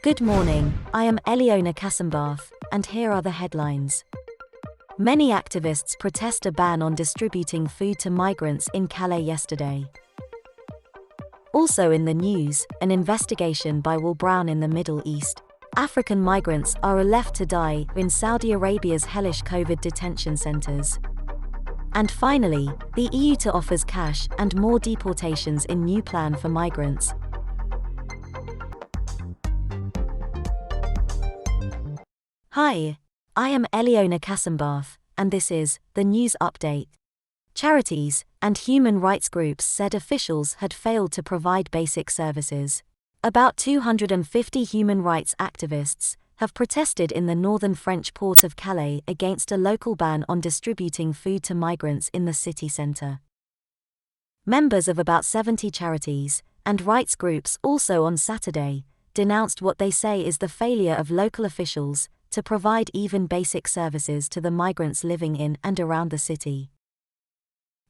Good morning, I am Eliona Kassenbath, and here are the headlines. Many activists protest a ban on distributing food to migrants in Calais yesterday. Also in the news, an investigation by Will Brown in the Middle East. African migrants are left to die in Saudi Arabia's hellish COVID detention centers. And finally, the EU to offers cash and more deportations in new plan for migrants. Hi, I am Eliona Kassenbath, and this is the news update. Charities and human rights groups said officials had failed to provide basic services. About 250 human rights activists have protested in the northern French port of Calais against a local ban on distributing food to migrants in the city centre. Members of about 70 charities and rights groups also on Saturday denounced what they say is the failure of local officials to provide even basic services to the migrants living in and around the city.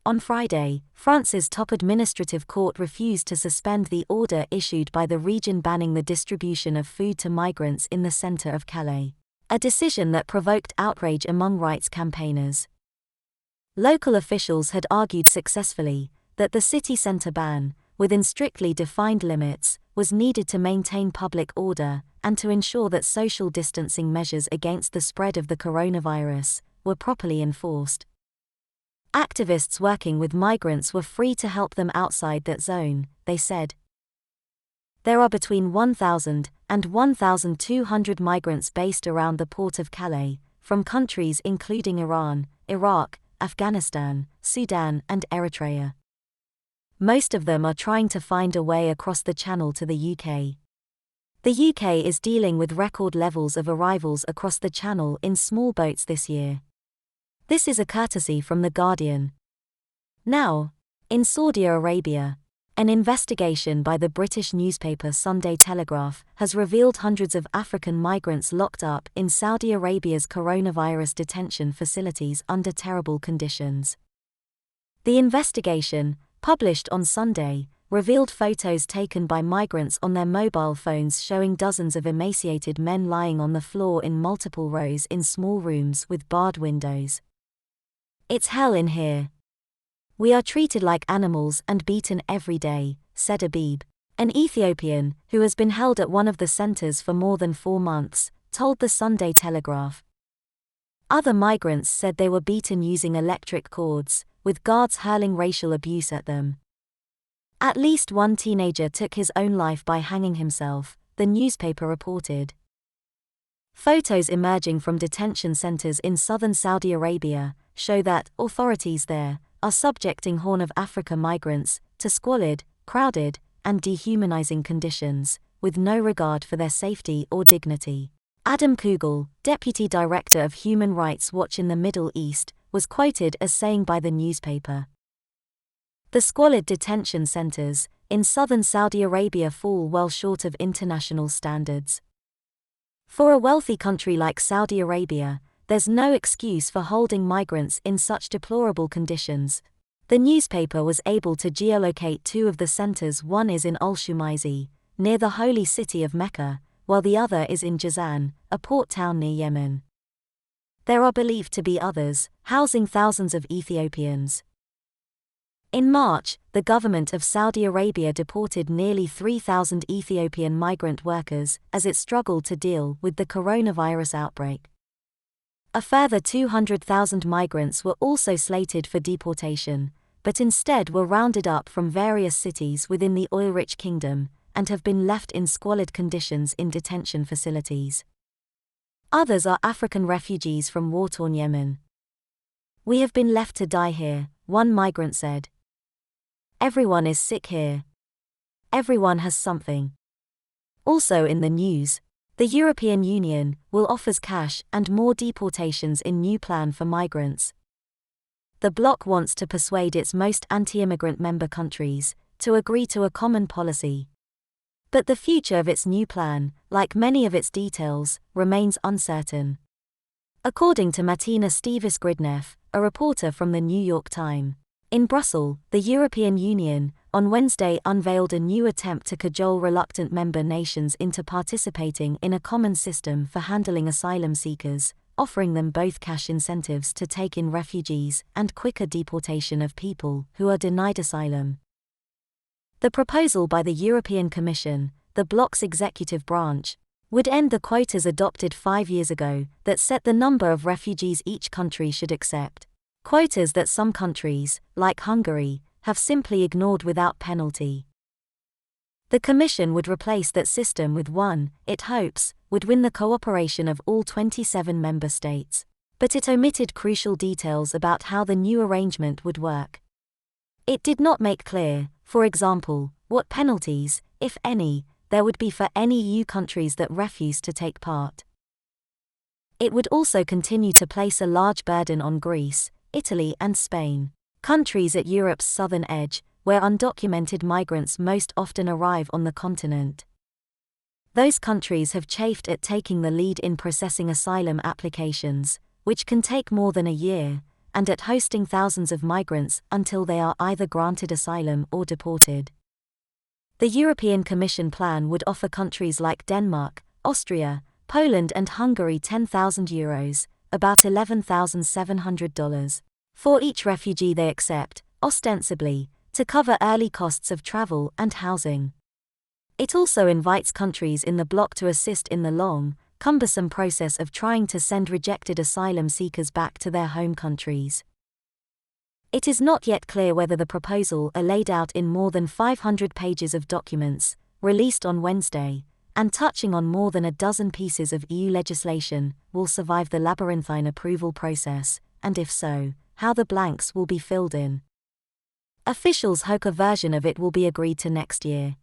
On Friday, France's top administrative court refused to suspend the order issued by the region banning the distribution of food to migrants in the centre of Calais, a decision that provoked outrage among rights campaigners. Local officials had argued successfully that the city centre ban, within strictly defined limits, was needed to maintain public order and to ensure that social distancing measures against the spread of the coronavirus were properly enforced. Activists working with migrants were free to help them outside that zone, they said. There are between 1,000 and 1,200 migrants based around the port of Calais, from countries including Iran, Iraq, Afghanistan, Sudan, and Eritrea. Most of them are trying to find a way across the Channel to the UK. The UK is dealing with record levels of arrivals across the Channel in small boats this year. This is a courtesy from The Guardian. Now, in Saudi Arabia, an investigation by the British newspaper Sunday Telegraph has revealed hundreds of African migrants locked up in Saudi Arabia's coronavirus detention facilities under terrible conditions. The investigation, published on Sunday, revealed photos taken by migrants on their mobile phones showing dozens of emaciated men lying on the floor in multiple rows in small rooms with barred windows. "It's hell in here. We are treated like animals and beaten every day," said Abib, an Ethiopian who has been held at one of the centers for more than 4 months, told the Sunday Telegraph. Other migrants said they were beaten using electric cords, with guards hurling racial abuse at them. At least one teenager took his own life by hanging himself, the newspaper reported. Photos emerging from detention centers in southern Saudi Arabia show that authorities there are subjecting Horn of Africa migrants to squalid, crowded, and dehumanizing conditions, with no regard for their safety or dignity. Adam Kugel, deputy director of Human Rights Watch in the Middle East, was quoted as saying by the newspaper, "The squalid detention centers in southern Saudi Arabia fall well short of international standards. For a wealthy country like Saudi Arabia, there's no excuse for holding migrants in such deplorable conditions." The newspaper was able to geolocate 2 of the centers. One is in Al-Shumaizi, near the holy city of Mecca, while the other is in Jazan, a port town near Yemen. There are believed to be others, housing thousands of Ethiopians. In March, the government of Saudi Arabia deported nearly 3,000 Ethiopian migrant workers as it struggled to deal with the coronavirus outbreak. A further 200,000 migrants were also slated for deportation, but instead were rounded up from various cities within the oil-rich kingdom and have been left in squalid conditions in detention facilities. Others are African refugees from war-torn Yemen. "We have been left to die here," one migrant said. "Everyone is sick here. Everyone has something." Also in the news, the European Union will offers cash and more deportations in new plan for migrants. The bloc wants to persuade its most anti-immigrant member countries to agree to a common policy. But the future of its new plan, like many of its details, remains uncertain. According to Martina Stevis-Gridneff, a reporter from the New York Times, in Brussels, the European Union on Wednesday unveiled a new attempt to cajole reluctant member nations into participating in a common system for handling asylum seekers, offering them both cash incentives to take in refugees and quicker deportation of people who are denied asylum. The proposal by the European Commission, the bloc's executive branch, would end the quotas adopted 5 years ago that set the number of refugees each country should accept, quotas that some countries, like Hungary, have simply ignored without penalty. The Commission would replace that system with one, it hopes, would win the cooperation of all 27 member states, but it omitted crucial details about how the new arrangement would work. It did not make clear, for example, what penalties, if any, there would be for any EU countries that refuse to take part. It would also continue to place a large burden on Greece, Italy and Spain, countries at Europe's southern edge, where undocumented migrants most often arrive on the continent. Those countries have chafed at taking the lead in processing asylum applications, which can take more than a year, and at hosting thousands of migrants until they are either granted asylum or deported. The European Commission plan would offer countries like Denmark, Austria, Poland and Hungary €10,000, about $11,700, for each refugee they accept, ostensibly, to cover early costs of travel and housing. It also invites countries in the bloc to assist in the long, cumbersome process of trying to send rejected asylum seekers back to their home countries. It is not yet clear whether the proposal laid out in more than 500 pages of documents, released on Wednesday, and touching on more than a dozen pieces of EU legislation, will survive the labyrinthine approval process, and if so, how the blanks will be filled in. Officials hope a version of it will be agreed to next year.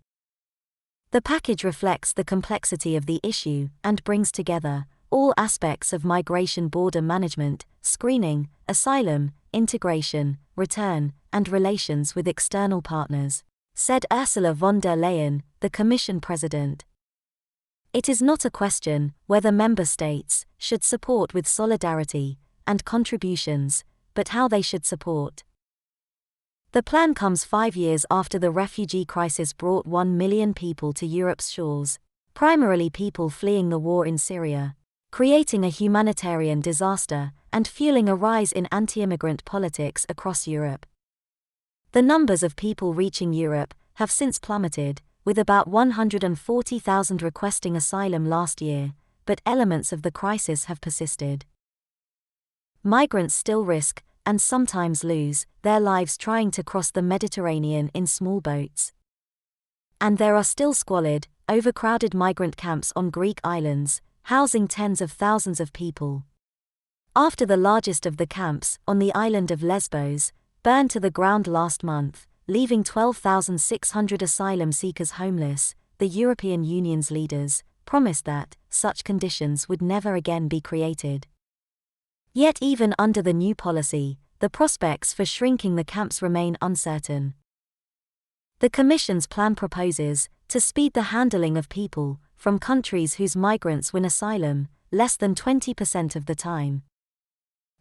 The package reflects the complexity of the issue and brings together all aspects of migration border management, screening, asylum, integration, return, and relations with external partners, said Ursula von der Leyen, the Commission President. It is not a question whether member states should support with solidarity and contributions, but how they should support. The plan comes 5 years after the refugee crisis brought 1 million people to Europe's shores, primarily people fleeing the war in Syria, creating a humanitarian disaster and fueling a rise in anti-immigrant politics across Europe. The numbers of people reaching Europe have since plummeted, with about 140,000 requesting asylum last year, but elements of the crisis have persisted. Migrants still risk, and sometimes lose, their lives trying to cross the Mediterranean in small boats. And there are still squalid, overcrowded migrant camps on Greek islands, housing tens of thousands of people. After the largest of the camps, on the island of Lesbos, burned to the ground last month, leaving 12,600 asylum seekers homeless, the European Union's leaders promised that such conditions would never again be created. Yet even under the new policy, the prospects for shrinking the camps remain uncertain. The Commission's plan proposes to speed the handling of people from countries whose migrants win asylum less than 20% of the time.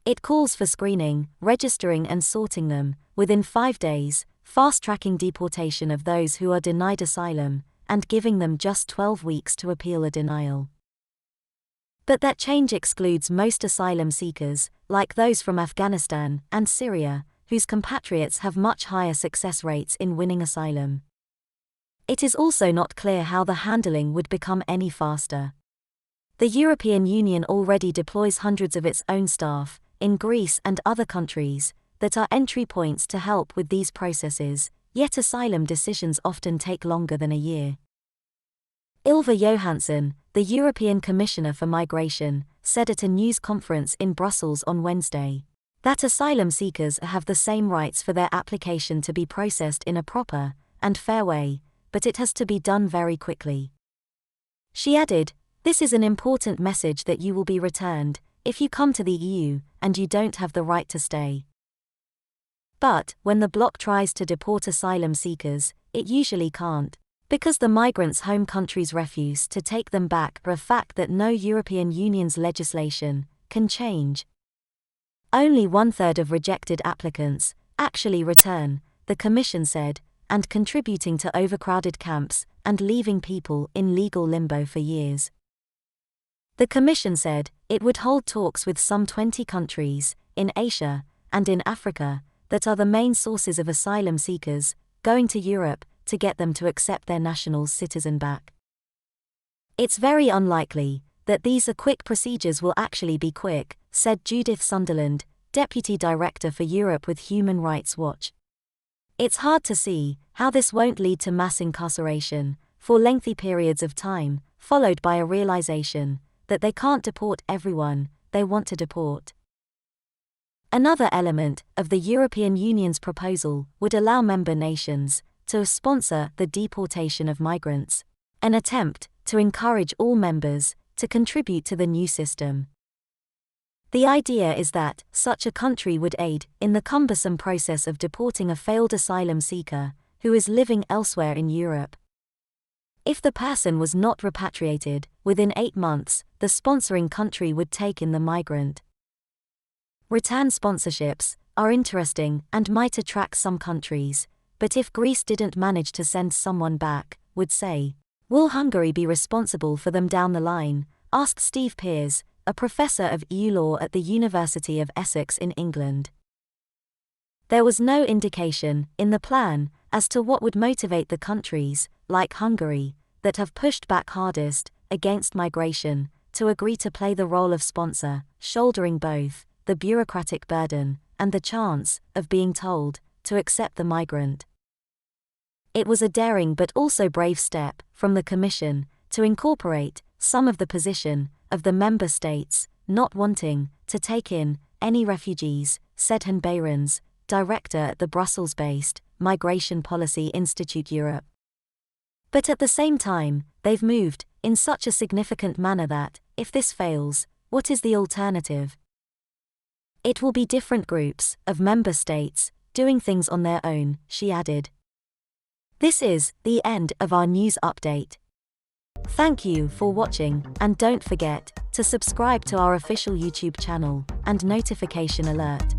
It calls for screening, registering and sorting them within 5 days, fast-tracking deportation of those who are denied asylum, and giving them just 12 weeks to appeal a denial. But that change excludes most asylum seekers, like those from Afghanistan and Syria, whose compatriots have much higher success rates in winning asylum. It is also not clear how the handling would become any faster. The European Union already deploys hundreds of its own staff, in Greece and other countries, that are entry points to help with these processes, yet asylum decisions often take longer than a year. Ylva Johansson, the European Commissioner for Migration, said at a news conference in Brussels on Wednesday that asylum seekers have the same rights for their application to be processed in a proper and fair way, but it has to be done very quickly. She added, "This is an important message that you will be returned if you come to the EU and you don't have the right to stay." But when the bloc tries to deport asylum seekers, it usually can't, because the migrants' home countries refuse to take them back, a fact that no European Union's legislation can change. Only 1/3 of rejected applicants actually return, the Commission said, and contributing to overcrowded camps and leaving people in legal limbo for years. The Commission said it would hold talks with some 20 countries, in Asia and in Africa, that are the main sources of asylum seekers going to Europe to get them to accept their nationals' citizen back. It's very unlikely that these quick procedures will actually be quick, said Judith Sunderland, Deputy Director for Europe with Human Rights Watch. It's hard to see how this won't lead to mass incarceration for lengthy periods of time, followed by a realization that they can't deport everyone they want to deport. Another element of the European Union's proposal would allow member nations to sponsor the deportation of migrants, an attempt to encourage all members to contribute to the new system. The idea is that such a country would aid in the cumbersome process of deporting a failed asylum seeker who is living elsewhere in Europe. If the person was not repatriated within 8 months, the sponsoring country would take in the migrant. Return sponsorships are interesting and might attract some countries, but if Greece didn't manage to send someone back, would say, will Hungary be responsible for them down the line? Asked Steve Pears, a professor of EU law at the University of Essex in England. There was no indication in the plan as to what would motivate the countries, like Hungary, that have pushed back hardest against migration, to agree to play the role of sponsor, shouldering both the bureaucratic burden and the chance of being told to accept the migrant. It was a daring but also brave step from the Commission to incorporate some of the position of the member states not wanting to take in any refugees, said Han Behrens, director at the Brussels-based Migration Policy Institute Europe. But at the same time, they've moved in such a significant manner that, if this fails, what is the alternative? It will be different groups of member states doing things on their own, she added. This is the end of our news update. Thank you for watching, and don't forget to subscribe to our official YouTube channel and notification alert.